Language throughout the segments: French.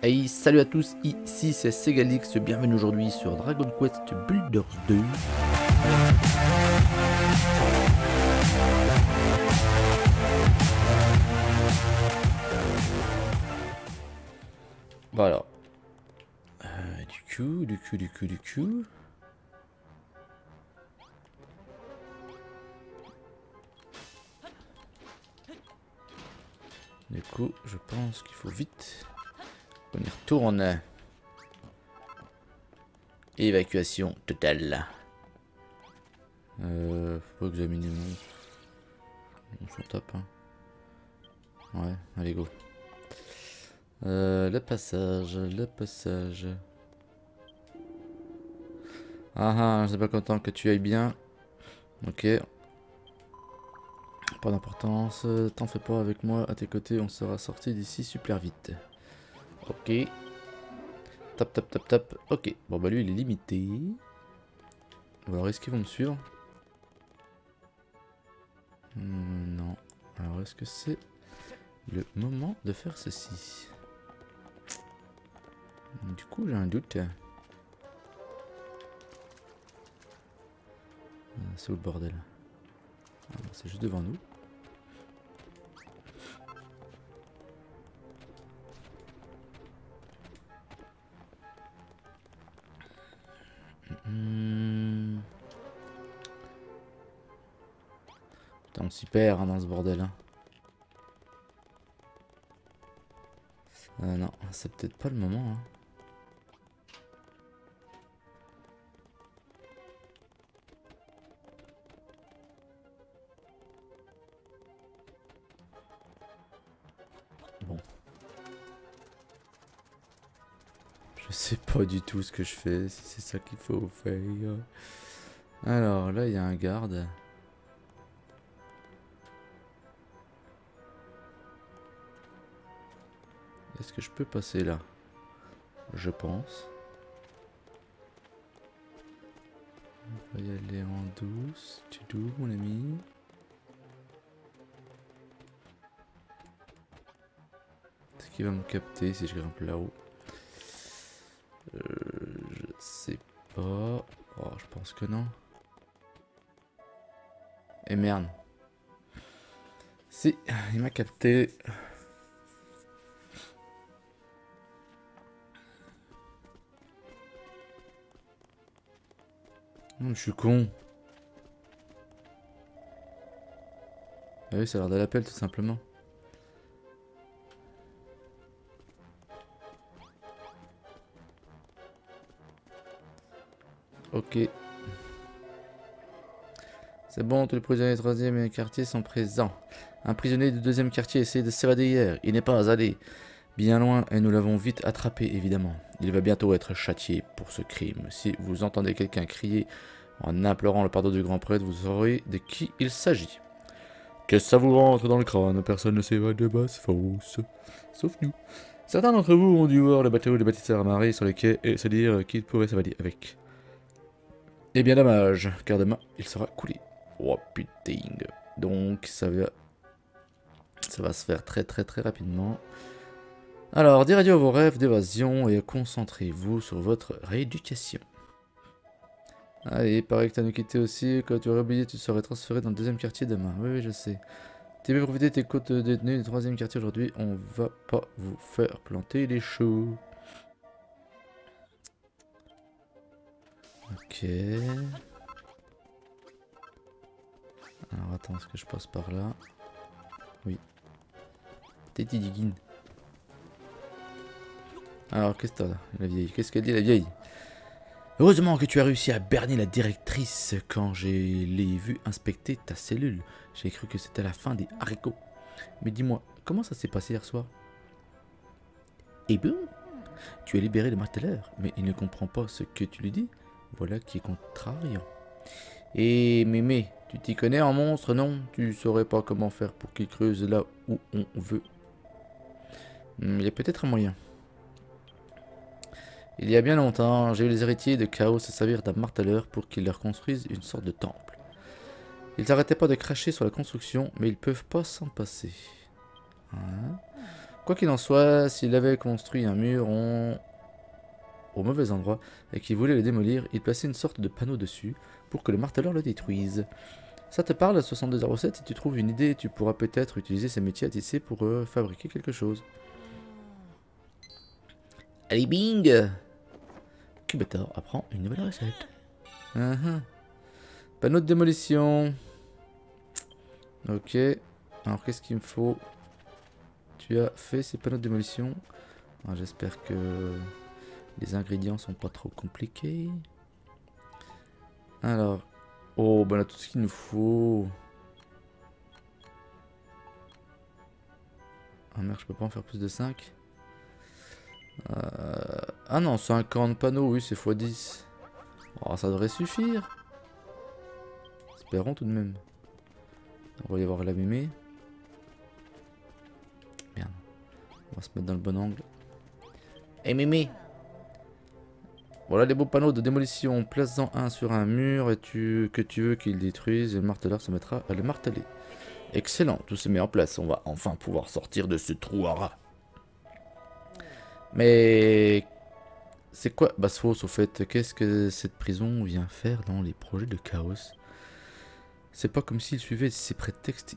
Hey, salut à tous, ici c'est Segalix, bienvenue aujourd'hui sur Dragon Quest Builders 2. Voilà. Du coup. Du coup, je pense qu'il faut vite qu'on y retourne. Évacuation totale. Faut examiner mon son top. Hein. Ouais, allez go. Le passage. Ah, je suis pas content que tu ailles bien. Ok. Pas d'importance, t'en fais pas avec moi, à tes côtés, on sera sorti d'ici super vite. Ok. Top. Ok, bon bah lui il est limité. Alors est-ce qu'ils vont me suivre? Non. Alors est-ce que c'est le moment de faire ceci? Du coup j'ai un doute. C'est où le bordel? C'est juste devant nous. Putain, on s'y perd hein, dans ce bordel. Hein. Non, c'est peut-être pas le moment. Hein. Bon. Je sais pas du tout ce que je fais, si c'est ça qu'il faut faire. Alors là, il y a un garde. Est-ce que je peux passer là? Je pense. On va y aller en douce. Tu doux, mon ami. Est-ce qu'il va me capter si je grimpe là-haut? Je sais pas. Oh, je pense que non. Et merde. Si, il m'a capté. Je suis con. Ah oui, ça a l'air de l'appel tout simplement. Ok. C'est bon, tous les prisonniers du 3e quartier sont présents. Un prisonnier du 2e quartier essaie de s'évader hier. Il n'est pas allé bien loin et nous l'avons vite attrapé évidemment. Il va bientôt être châtié pour ce crime. Si vous entendez quelqu'un crier en implorant le pardon du grand prêtre, vous saurez de qui il s'agit. Qu'est-ce que ça vous rentre dans le crâne? Personne ne s'évade de basse fosse. Sauf nous. Certains d'entre vous ont dû voir le bateau des bâtisseurs amarrés sur les quais et se dire qu'ils pourraient s'évader avec. Eh bien dommage, car demain il sera coulé. Oh putain. Donc ça va se faire très rapidement. Alors, dire adieu à vos rêves d'évasion et concentrez-vous sur votre rééducation. Allez, il paraît que t'as nous quitté aussi. Quand tu aurais oublié, tu serais transféré dans le 2e quartier demain. Oui, je sais. T'es bien profité de tes côtes détenues du 3e quartier aujourd'hui. On va pas vous faire planter les choux. Ok. Alors attends, est-ce que je passe par là? Oui. Teddy Diggin. Alors, qu'est-ce que t'as là, la vieille? Qu'est-ce qu'elle dit, la vieille? Heureusement que tu as réussi à berner la directrice quand je l'ai vu inspecter ta cellule. J'ai cru que c'était la fin des haricots. Mais dis-moi, comment ça s'est passé hier soir? Eh bien, tu as libéré le marteleur, mais il ne comprend pas ce que tu lui dis. Voilà qui est contrariant. Et mémé, tu t'y connais en monstre, non? Tu saurais pas comment faire pour qu'il creuse là où on veut. Il y a peut-être un moyen. Il y a bien longtemps, j'ai eu les héritiers de Chaos se servir d'un marteleur pour qu'ils leur construisent une sorte de temple. Ils n'arrêtaient pas de cracher sur la construction, mais ils peuvent pas s'en passer. Hein? Quoi qu'il en soit, s'il avait construit un mur au mauvais endroit et qu'il voulait le démolir, il plaçait une sorte de panneau dessus pour que le marteleur le détruise. Ça te parle, 6207? Si tu trouves une idée, tu pourras peut-être utiliser ces métiers à tisser pour fabriquer quelque chose. Allez, bing! Cubator apprend une nouvelle recette. Panneau de démolition. Ok. Alors, qu'est-ce qu'il me faut? Tu as fait ces panneaux de démolition. J'espère que les ingrédients sont pas trop compliqués. Alors. Oh, ben là, tout ce qu'il nous faut. Ah merde, je peux pas en faire plus de 5. Ah non, 50 panneaux, oui, c'est x10. Oh, ça devrait suffire. Espérons tout de même. On va y avoir la mémé. Merde. On va se mettre dans le bon angle. Hé mémé! Voilà les beaux panneaux de démolition. Place-en un sur un mur et que tu veux qu'il détruise. Et le marteleur se mettra à le marteler. Excellent, tout se met en place. On va enfin pouvoir sortir de ce trou à rats. Mais c'est quoi Basfos au fait? Qu'est-ce que cette prison vient faire dans les projets de Chaos? C'est pas comme s'il suivait ses préceptes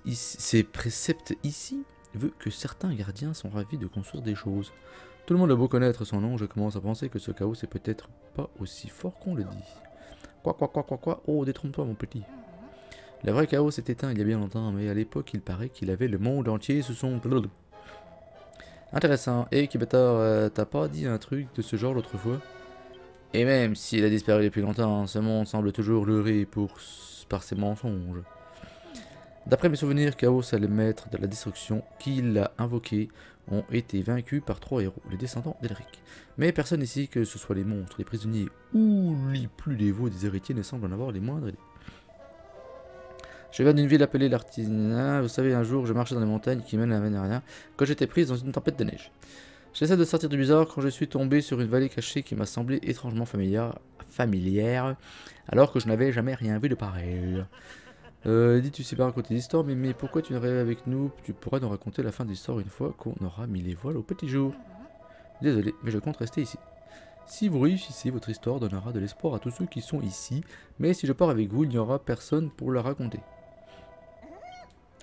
ici, vu que certains gardiens sont ravis de construire des choses. Tout le monde a beau connaître son nom, je commence à penser que ce Chaos est peut-être pas aussi fort qu'on le dit. Quoi? Oh, détrompe-toi mon petit. Le vrai Chaos s'est éteint il y a bien longtemps, mais à l'époque il paraît qu'il avait le monde entier sous son... Intéressant. Et Cubator, t'as pas dit un truc de ce genre l'autre fois? Et même s'il a disparu depuis longtemps, ce monde semble toujours leurré par ses mensonges. D'après mes souvenirs, Chaos et les maîtres de la destruction qu'il a invoqués ont été vaincus par 3 héros, les descendants d'Elric. Mais personne ici, que ce soit les monstres, les prisonniers ou les plus dévots des héritiers, ne semble en avoir les moindres idées. Je viens d'une ville appelée l'Artisanat. Vous savez, un jour, je marchais dans les montagnes qui mènent à Vénéria quand j'étais prise dans une tempête de neige. J'essaie de sortir du bizarre quand je suis tombé sur une vallée cachée qui m'a semblé étrangement familière, alors que je n'avais jamais rien vu de pareil. Dis, tu sais pas raconter l'histoire, mais pourquoi tu ne rêves avec nous? Tu pourras nous raconter la fin de l'histoire une fois qu'on aura mis les voiles au petit jour. Désolé, mais je compte rester ici. Si vous réussissez, votre histoire donnera de l'espoir à tous ceux qui sont ici, mais si je pars avec vous, il n'y aura personne pour la raconter.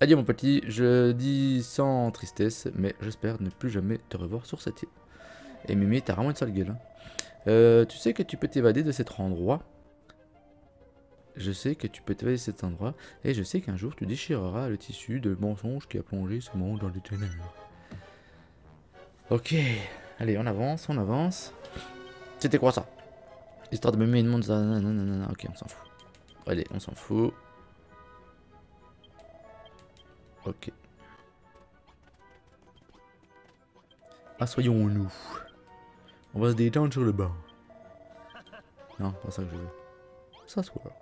Adieu mon petit, je dis sans tristesse, mais j'espère ne plus jamais te revoir sur cette île. Et Mimi, t'as vraiment une sale gueule. Hein. Tu sais que tu peux t'évader de cet endroit. Je sais que tu peux t'évader de cet endroit, et je sais qu'un jour tu déchireras le tissu de mensonge qui a plongé ce monde dans les ténèbres. Ok, allez, on avance, on avance. C'était quoi ça? Histoire de me mettre une monde... Non, ok, on s'en fout. Allez, on s'en fout. Ok. Assoyons-nous. On va se détendre sur le banc. Non, pas ça que je veux. S'asseoir.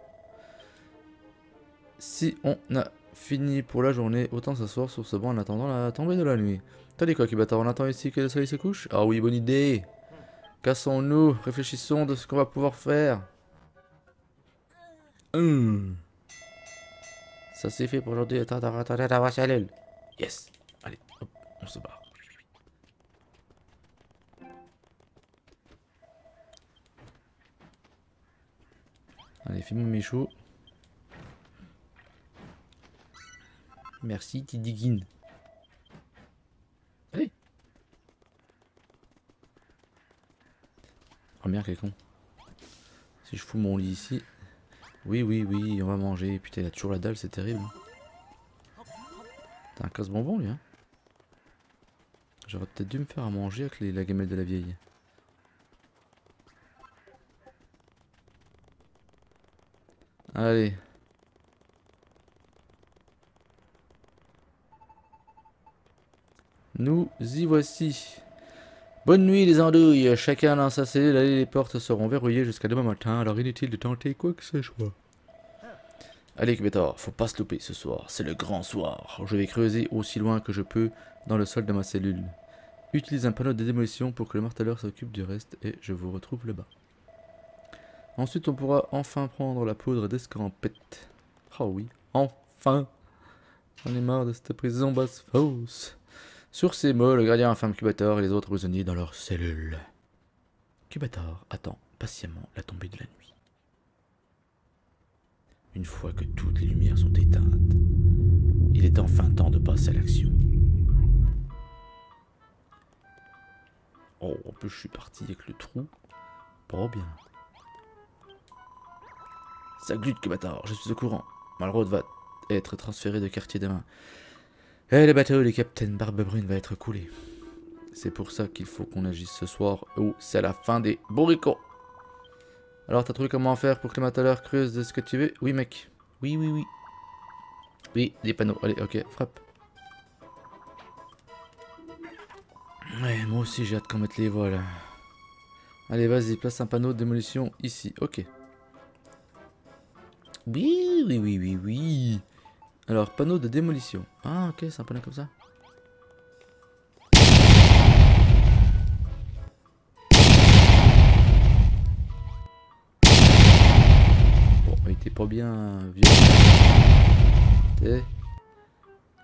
Si on a fini pour la journée, autant s'asseoir sur ce banc en attendant la tombée de la nuit. T'as dit quoi, Cubator? On attend ici que le soleil se couche? Ah oui, bonne idée. Cassons-nous, réfléchissons de ce qu'on va pouvoir faire. Ça c'est fait pour aujourd'hui. Attends, yes. Allez, hop, on se barre. Allez, fais-moi mes choux. Merci, Tidigin. Allez. Oh merde, quel con. Si je fous mon lit ici. Oui, on va manger. Putain, il a toujours la dalle, c'est terrible. T'as un casse-bonbon, lui, hein. J'aurais peut-être dû me faire à manger avec la gamelle de la vieille. Allez. Nous y voici. Bonne nuit les andouilles. Chacun dans sa cellule. Allez, les portes seront verrouillées jusqu'à demain matin. Alors inutile de tenter quoi que ce soit. Allez Cubator, faut pas se louper ce soir. C'est le grand soir. Je vais creuser aussi loin que je peux dans le sol de ma cellule. Utilise un panneau de démolition pour que le marteleur s'occupe du reste et je vous retrouve là-bas. Ensuite, on pourra enfin prendre la poudre d'escampette. Oh oui, enfin. J'en ai marre de cette prison basse fausse. Sur ces mots, le gardien enferme Cubator et les autres prisonniers dans leur cellule. Cubator attend patiemment la tombée de la nuit. Une fois que toutes les lumières sont éteintes, il est enfin temps de passer à l'action. Oh, en plus je suis parti avec le trou. Pas bien. Ça glute, Cubator, je suis au courant. Malraux va être transféré de quartier demain. Et le bateau du capitaine Barbe-Brune va être coulé. C'est pour ça qu'il faut qu'on agisse ce soir, ou c'est la fin des bourricots. Alors, t'as trouvé comment faire pour que le mateleur creuse de ce que tu veux? Oui, mec. Oui, oui, oui. Oui, des panneaux. Allez, ok, frappe. Ouais, moi aussi, j'ai hâte qu'on mette les voiles. Allez, vas-y, place un panneau de démolition ici. Ok. Oui, oui, oui, oui, oui. Alors, panneau de démolition. Ah, ok, c'est un panneau comme ça. Bon, il était pas bien vieux.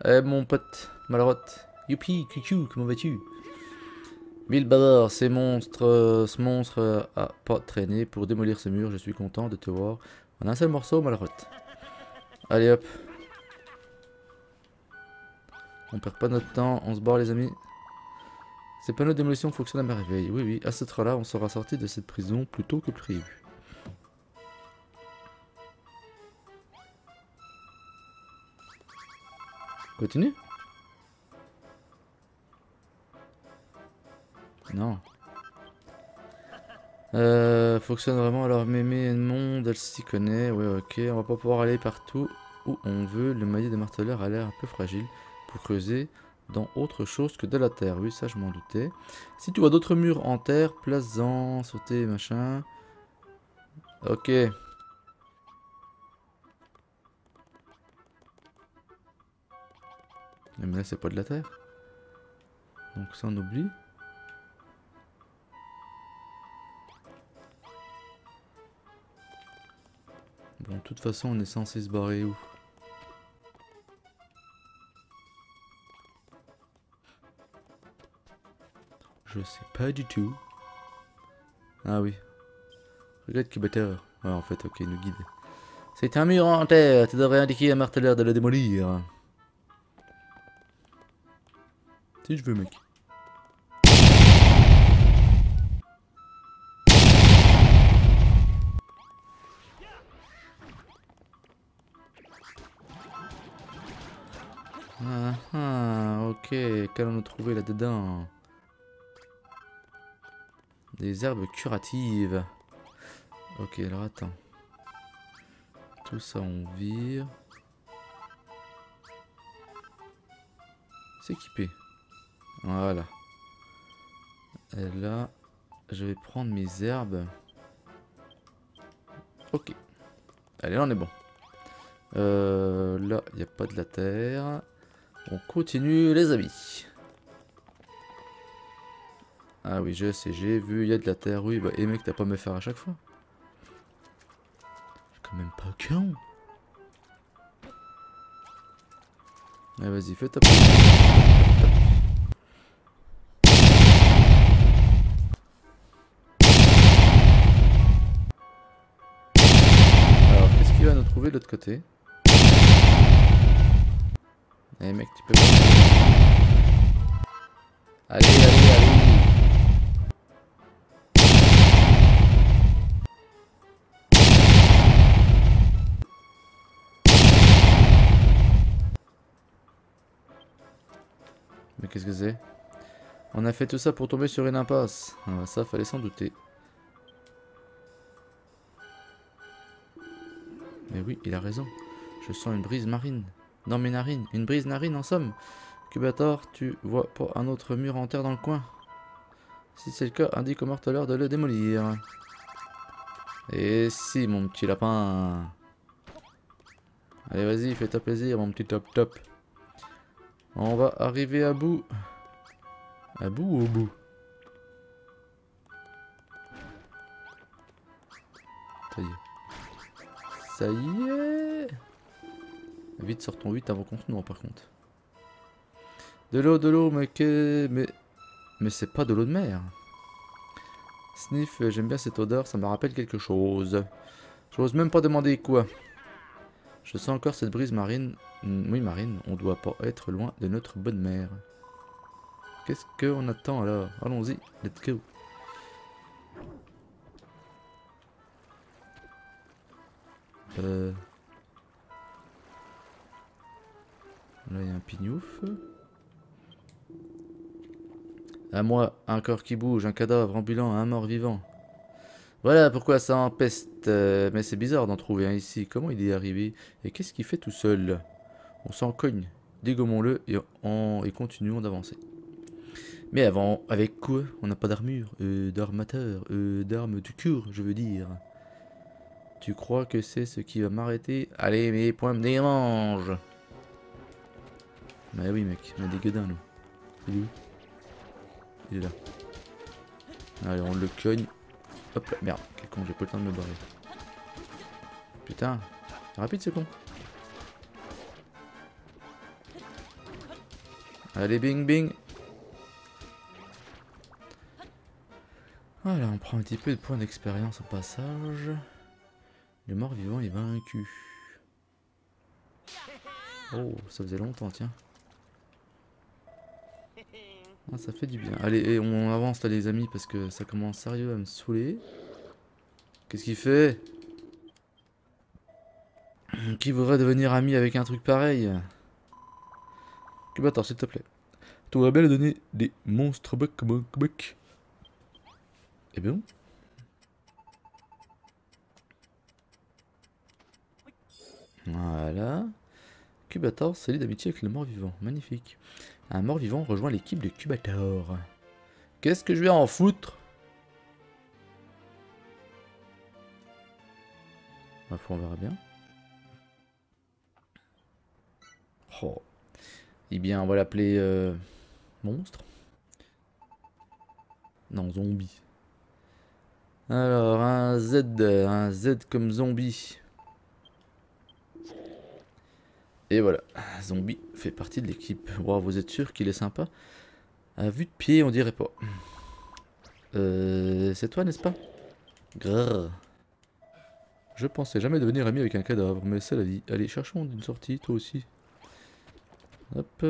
Eh, mon pote, Malrotte. Youpi, cucu, comment vas-tu? Mille bavards, ce monstre a pas traîné pour démolir ce mur. Je suis content de te voir en un seul morceau, Malrotte. Allez hop. On perd pas notre temps, on se barre les amis. Ces panneaux de démolition fonctionnent à merveille. Oui, oui, à ce train-là, on sera sorti de cette prison plus tôt que prévu. Continue? Non. Fonctionne vraiment, alors Mémé monde, elle s'y connaît. Ouais, ok, on va pas pouvoir aller partout où on veut. Le maillet de marteleur a l'air un peu fragile pour creuser dans autre chose que de la terre. Oui, ça je m'en doutais. Si tu vois d'autres murs en terre, place-en, sauter, machin. Ok. Mais là, c'est pas de la terre. Donc ça, on oublie. Bon, de toute façon, on est censé se barrer où? Je sais pas du tout. Ah oui. Regarde qui batteur. Ouais, en fait, ok, il nous guide. C'est un mur en terre. Tu devrais indiquer à un marteleur de le démolir. Si je veux, mec. Ah ah, ok. Qu'allons-nous trouver là-dedans? Des herbes curatives. Ok, alors attends. Tout ça, on vire. C'est équipé. Voilà. Et là, je vais prendre mes herbes. Ok. Allez, là, on est bon. Là, il n'y a pas de la terre. On continue, les amis. Ah oui, je sais, j'ai vu, il y a de la terre. Oui, bah, et mec, t'as pas à me faire à chaque fois. Je suis quand même pas con. Allez, vas-y, fais ta pause. Alors, qu'est-ce qu'il va nous trouver de l'autre côté? Eh mec, tu peux pas. Allez, allez, allez. Mais qu'est-ce que c'est? On a fait tout ça pour tomber sur une impasse. Ah, ça, fallait s'en douter. Mais oui, il a raison. Je sens une brise marine. Dans mes narines. Une brise narine en somme. Cubator, tu vois pas un autre mur en terre dans le coin? Si c'est le cas, indique au marteleur de le démolir. Et si, mon petit lapin. Allez, vas-y, fais-toi plaisir, mon petit top top. On va arriver à bout. À bout ou au bout? Ça y est. Ça y est. Vite, sortons 8 avant qu'on se noie, par contre. De l'eau, mais que... Mais c'est pas de l'eau de mer. Sniff, j'aime bien cette odeur, ça me rappelle quelque chose. J'ose même pas demander quoi. Je sens encore cette brise marine. Oui, marine, on doit pas être loin de notre bonne mère. Qu'est-ce qu'on attend alors? Allons-y, let's go. Là, il y a un pignouf. À moi, un corps qui bouge, un cadavre ambulant, un mort vivant. Voilà pourquoi ça empeste. Mais c'est bizarre d'en trouver un ici. Comment il est arrivé? Et qu'est-ce qu'il fait tout seul? On s'en cogne. Dégommons-le et continuons d'avancer. Mais avant, avec quoi? On n'a pas d'armure, d'armateur, d'armes du cure, je veux dire. Tu crois que c'est ce qui va m'arrêter? Allez, mes poings me dérangent. Bah oui, mec, on a des gueudins, nous. Il est où? Il est là. Allez, on le cogne. Hop là, merde, quel con, j'ai pas le temps de me barrer. Putain, c'est rapide ce con. Allez, bing bing. Voilà, on prend un petit peu de points d'expérience au passage. Le mort-vivant est vaincu. Oh, ça faisait longtemps, tiens. Ah, ça fait du bien. Allez, on avance là les amis parce que ça commence sérieux à me saouler. Qu'est-ce qu'il fait? Qui voudrait devenir ami avec un truc pareil? Cubator, s'il te plaît. Tu voudrais bien lui donner des monstres buck. Eh bien. Voilà. Cubator, salut d'amitié avec le mort-vivant. Magnifique. Un mort-vivant rejoint l'équipe de Cubator. Qu'est-ce que je vais en foutre? Ma foi, on verra bien. Oh. Eh bien, on va l'appeler monstre. Non, zombie. Alors, un Z comme zombie. Et voilà, zombie fait partie de l'équipe. Wow, vous êtes sûr qu'il est sympa? À vue de pied, on dirait pas. C'est toi, n'est-ce pas? Grrr. Je pensais jamais devenir ami avec un cadavre, mais c'est la vie. Allez, cherchons une sortie, toi aussi. Hop.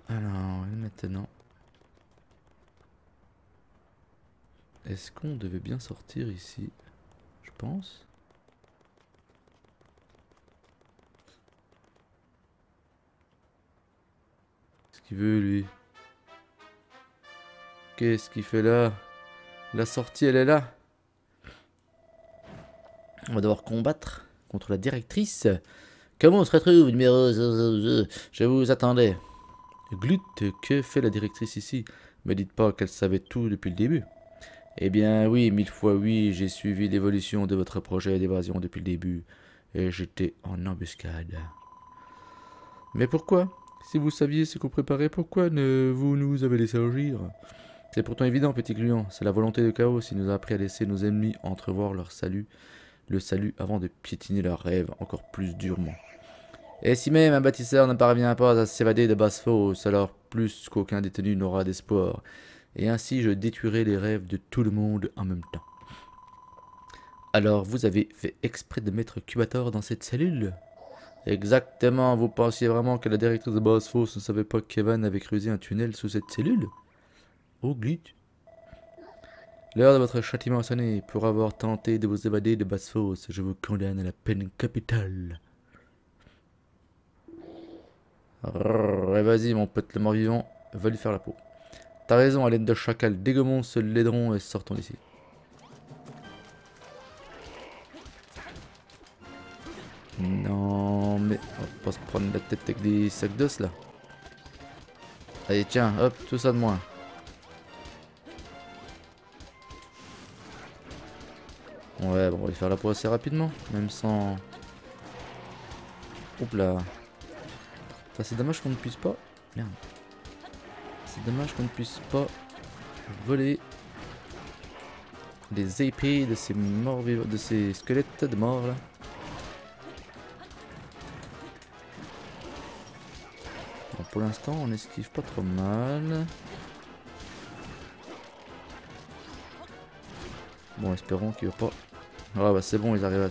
Alors, maintenant. Est-ce qu'on devait bien sortir ici? Je pense. Qu'est-ce qu'il veut, lui? Qu'est-ce qu'il fait là? La sortie, elle est là. On va devoir combattre contre la directrice. Comment on se retrouve, numéro... Je vous attendais. Glut, que fait la directrice ici? Me dites pas qu'elle savait tout depuis le début. Eh bien oui, 1000 fois oui, j'ai suivi l'évolution de votre projet d'évasion depuis le début. Et j'étais en embuscade. Mais pourquoi? Si vous saviez ce qu'on préparait, pourquoi ne vous nous avez laissé agir? C'est pourtant évident, petit gluant. C'est la volonté de Chaos qui nous a appris à laisser nos ennemis entrevoir leur salut. Le salut avant de piétiner leurs rêves encore plus durement. Et si même un bâtisseur ne parvient pas à s'évader de Basse-Fosse, alors plus qu'aucun détenu n'aura d'espoir. Et ainsi je détruirai les rêves de tout le monde en même temps. Alors vous avez fait exprès de mettre Cubator dans cette cellule? Exactement, vous pensiez vraiment que la directrice de Basse-Fosse ne savait pas que Kevin avait creusé un tunnel sous cette cellule? Oh glitch. L'heure de votre châtiment a sonné. Pour avoir tenté de vous évader de Basse-Fosse, je vous condamne à la peine capitale. Et vas-y mon pote le mort-vivant, va lui faire la peau. T'as raison, à l'aide de chacal, dégommons ce laidron et sortons d'ici. Non mais on va pas se prendre la tête avec des sacs d'os là. Allez tiens, hop, tout ça de moins. Ouais, bon, on va lui faire la peau assez rapidement, même sans... Hop là. C'est dommage qu'on ne puisse pas... Merde. C'est dommage qu'on ne puisse pas voler les épées de ces morts vivants, de ces squelettes de morts là. On pour l'instant, on esquive pas trop mal. Bon, espérons qu'il va pas... Ah bah c'est bon, ils arrivent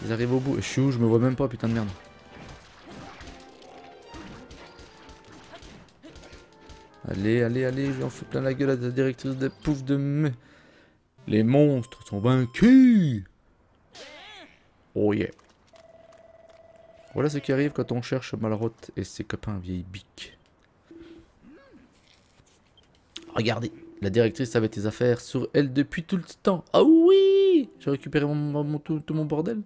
Ils arrivent au bout. Je suis où? Je me vois même pas, putain de merde. Allez, allez, allez, j'en fais plein la gueule à la directrice de pouf de me... Les monstres sont vaincus. Oh yeah. Voilà ce qui arrive quand on cherche Malroth et ses copains vieilles biques. Regardez, la directrice avait tes affaires sur elle depuis tout le temps. Ah oui! J'ai récupéré tout mon bordel.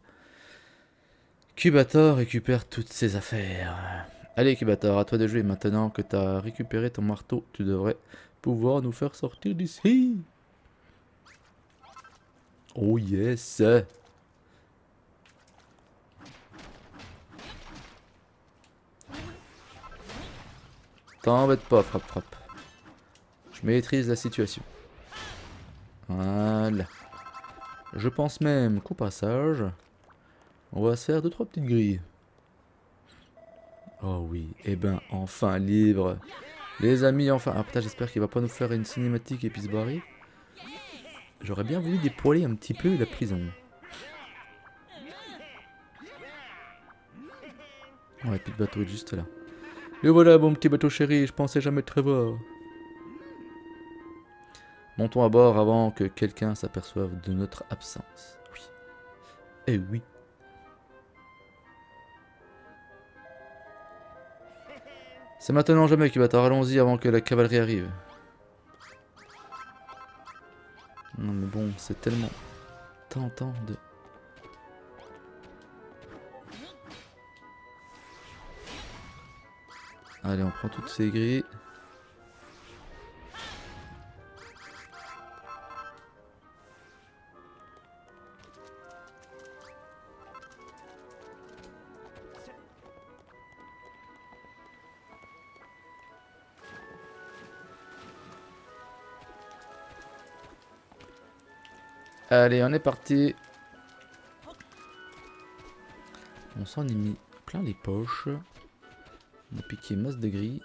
Cubator récupère toutes ses affaires. Allez Cubator, à toi de jouer. Maintenant que tu as récupéré ton marteau, tu devrais pouvoir nous faire sortir d'ici. Oh yes! T'embête pas, frappe. Je maîtrise la situation. Voilà. Je pense même qu'au passage, on va se faire 2-3 petites grilles. Oh oui, et ben enfin libre. Les amis, enfin... Ah putain, j'espère qu'il va pas nous faire une cinématique et puis se barrer. J'aurais bien voulu dépoiler un petit peu la prison. Ouais, puis le bateau est juste là. Le voilà, mon petit bateau chéri, je pensais jamais te revoir. Montons à bord avant que quelqu'un s'aperçoive de notre absence. Oui. Eh oui. C'est maintenant jamais qu'il va t'en allons-y avant que la cavalerie arrive. Non mais bon, c'est tellement tentant de... Allez, on prend toutes ces grilles. Allez, on est parti. On s'en est mis plein les poches. On a piqué masse de grilles.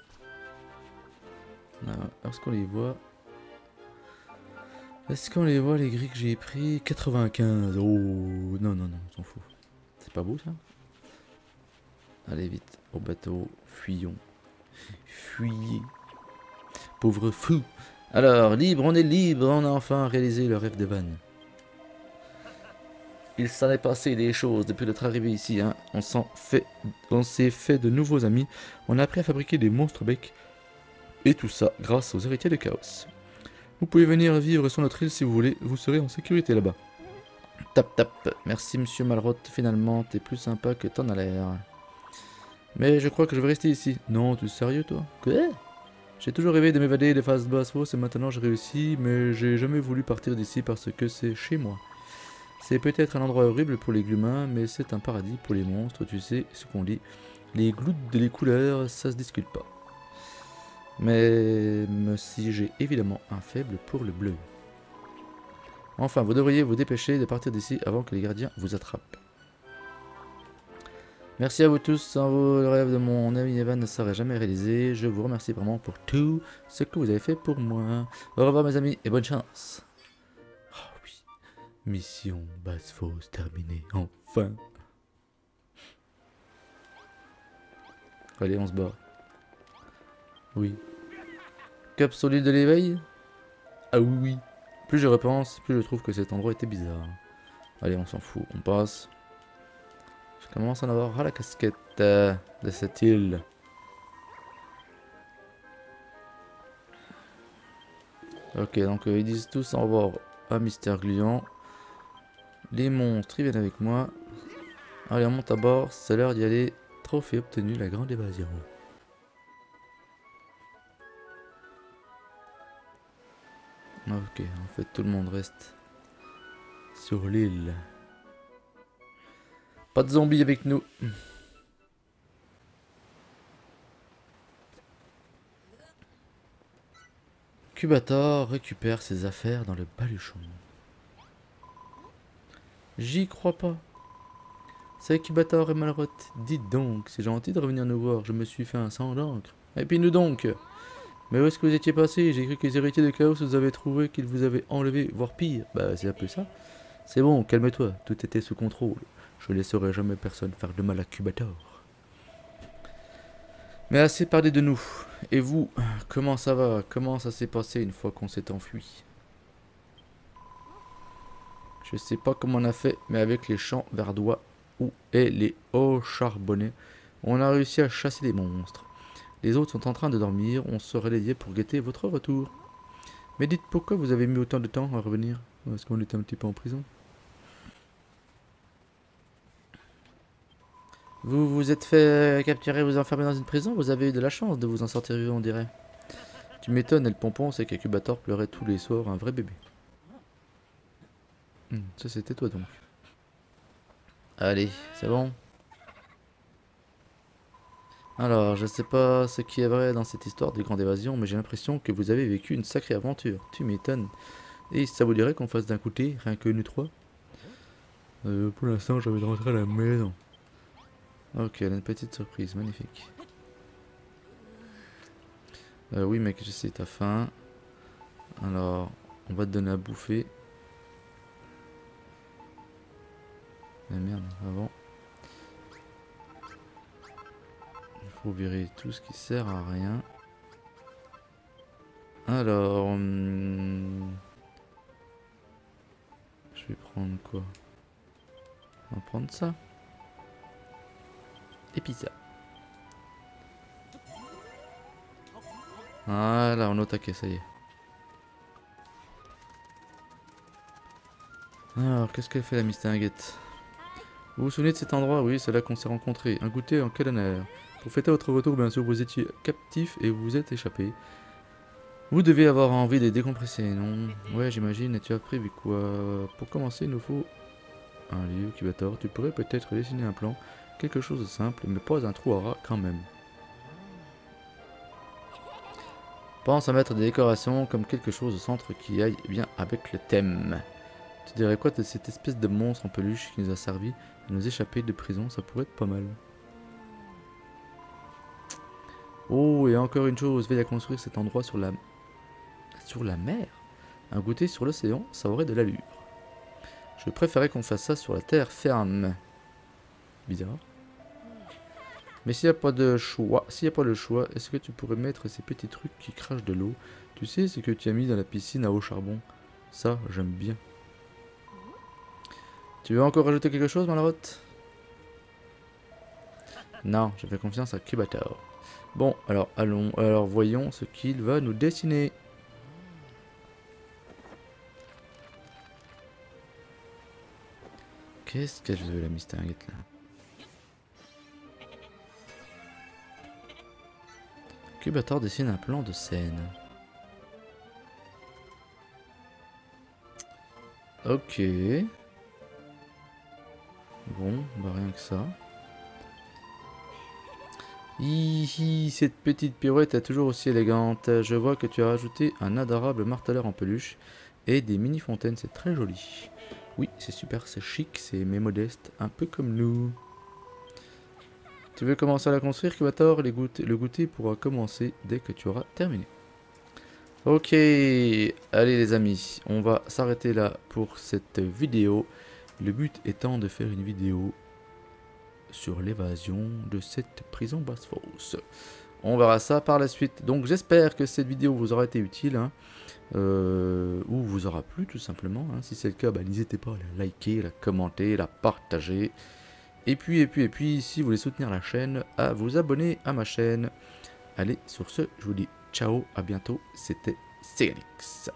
Est-ce qu'on les voit? Est-ce qu'on les voit les grilles que j'ai pris? 95. Oh non, on s'en fout. C'est pas beau ça? Allez vite, au bateau, fuyons. Fuyez. Pauvre fou. Alors, libre, on est libre, on a enfin réalisé le rêve de Van. Il s'en est passé des choses depuis notre arrivée ici, hein. On s'est fait de nouveaux amis. On a appris à fabriquer des monstres becs. Et tout ça grâce aux héritiers de Chaos. Vous pouvez venir vivre sur notre île si vous voulez. Vous serez en sécurité là-bas. Tap. Merci monsieur Malroth. Finalement, t'es plus sympa que t'en as l'air. Mais je crois que je vais rester ici. Non, tu es sérieux toi? Quoi? J'ai toujours rêvé de m'évader des phases basses et maintenant j'ai réussi. Mais j'ai jamais voulu partir d'ici parce que c'est chez moi. C'est peut-être un endroit horrible pour les humains, mais c'est un paradis pour les monstres, tu sais ce qu'on dit. Les glouttes de les couleurs, ça se discute pas. Mais si j'ai évidemment un faible pour le bleu. Enfin, vous devriez vous dépêcher de partir d'ici avant que les gardiens vous attrapent. Merci à vous tous, sans vous le rêve de mon ami Evan ne serait jamais réalisé. Je vous remercie vraiment pour tout ce que vous avez fait pour moi. Au revoir mes amis et bonne chance. Mission basse fosse terminée, enfin. Allez, on se bat. Oui. Cap solide de l'éveil? Ah oui. Plus je repense, plus je trouve que cet endroit était bizarre. Allez, on s'en fout, on passe. Je commence à en avoir ras la casquette de cette île. Ok, donc ils disent tous au revoir à Mister Gluant. Les monstres, ils viennent avec moi. Allez, on monte à bord. C'est l'heure d'y aller. Trophée obtenu, la grande évasion. Ok, en fait, tout le monde reste sur l'île. Pas de zombies avec nous. Cubator récupère ses affaires dans le baluchon. J'y crois pas. C'est Cubator et Malroth. Dites donc, c'est gentil de revenir nous voir, je me suis fait un sang d'encre. Et puis nous donc. Mais où est-ce que vous étiez passé? J'ai cru que les héritiers de Chaos vous avaient trouvé qu'ils vous avaient enlevé, voire pire. Bah c'est un peu ça. C'est bon, calme-toi, tout était sous contrôle. Je laisserai jamais personne faire de mal à Cubator. Mais assez parlé de nous. Et vous, comment ça va? Comment ça s'est passé une fois qu'on s'est enfui? Je sais pas comment on a fait, mais avec les champs verdois et les hauts charbonnés, on a réussi à chasser les monstres. Les autres sont en train de dormir, on se relayait pour guetter votre retour. Mais dites, pourquoi vous avez mis autant de temps à revenir? Est-ce qu'on était un petit peu en prison? Vous vous êtes fait capturer et vous enfermer dans une prison? Vous avez eu de la chance de vous en sortir vivant, on dirait. Tu m'étonnes, et le pompon, c'est qu'Incubator pleurait tous les soirs un vrai bébé. Ça c'était toi donc. Allez, c'est bon. Alors, je sais pas ce qui est vrai dans cette histoire de grande évasion, mais j'ai l'impression que vous avez vécu une sacrée aventure. Tu m'étonnes. Et ça vous dirait qu'on fasse d'un côté, rien que nous trois? Pour l'instant, j'ai envie de rentrer à la maison. Ok, elle a une petite surprise, magnifique. Oui mec, je sais, t'as faim. Alors, on va te donner à bouffer. Mais merde, avant. Il faut virer tout ce qui sert à rien. Alors... je vais prendre quoi? On va prendre ça. Et puis ça. Voilà, on est au taquet, ça y est. Alors, qu'est-ce qu'elle fait la mistinguette? Vous vous souvenez de cet endroit? Oui, c'est là qu'on s'est rencontrés. Un goûter en quel honneur. Pour fêter votre retour, bien sûr, vous étiez captif et vous vous êtes échappé. Vous devez avoir envie de décompresser, non? Ouais, j'imagine. Et tu as prévu quoi? Pour commencer, il nous faut un lieu qui va tort. Tu pourrais peut-être dessiner un plan. Quelque chose de simple, mais pas un trou à rat quand même. Pense à mettre des décorations comme quelque chose au centre qui aille bien avec le thème. Tu dirais quoi de cette espèce de monstre en peluche qui nous a servi à nous échapper de prison? Ça pourrait être pas mal. Oh, et encore une chose, veille à construire cet endroit sur la mer. Un goûter sur l'océan, ça aurait de l'allure. Je préférais qu'on fasse ça sur la terre ferme. Bizarre. Mais s'il n'y a pas de choix, est-ce que tu pourrais mettre ces petits trucs qui crachent de l'eau? Tu sais, ce que tu as mis dans la piscine à eau charbon. Ça, j'aime bien. Tu veux encore rajouter quelque chose, Malroth? Non, je fais confiance à Cubator. Bon, alors allons, alors voyons ce qu'il va nous dessiner. Qu'est-ce qu'elle veut, la mistinguette là? Cubator dessine un plan de scène. Ok. Bon, bah rien que ça. Hihi, cette petite pirouette est toujours aussi élégante. Je vois que tu as rajouté un adorable marteleur en peluche et des mini-fontaines, c'est très joli. Oui, c'est super, c'est chic, c'est mais modeste, un peu comme nous. Tu veux commencer à la construire, Cubator? Le goûter pourra commencer dès que tu auras terminé. Ok, allez les amis, on va s'arrêter là pour cette vidéo. Le but étant de faire une vidéo sur l'évasion de cette prison basse-fosse. On verra ça par la suite. Donc j'espère que cette vidéo vous aura été utile, hein, ou vous aura plu tout simplement. Hein. Si c'est le cas, bah, n'hésitez pas à la liker, la commenter, la partager. Et puis, si vous voulez soutenir la chaîne, à vous abonner à ma chaîne. Allez, sur ce, je vous dis ciao, à bientôt. C'était Segalix.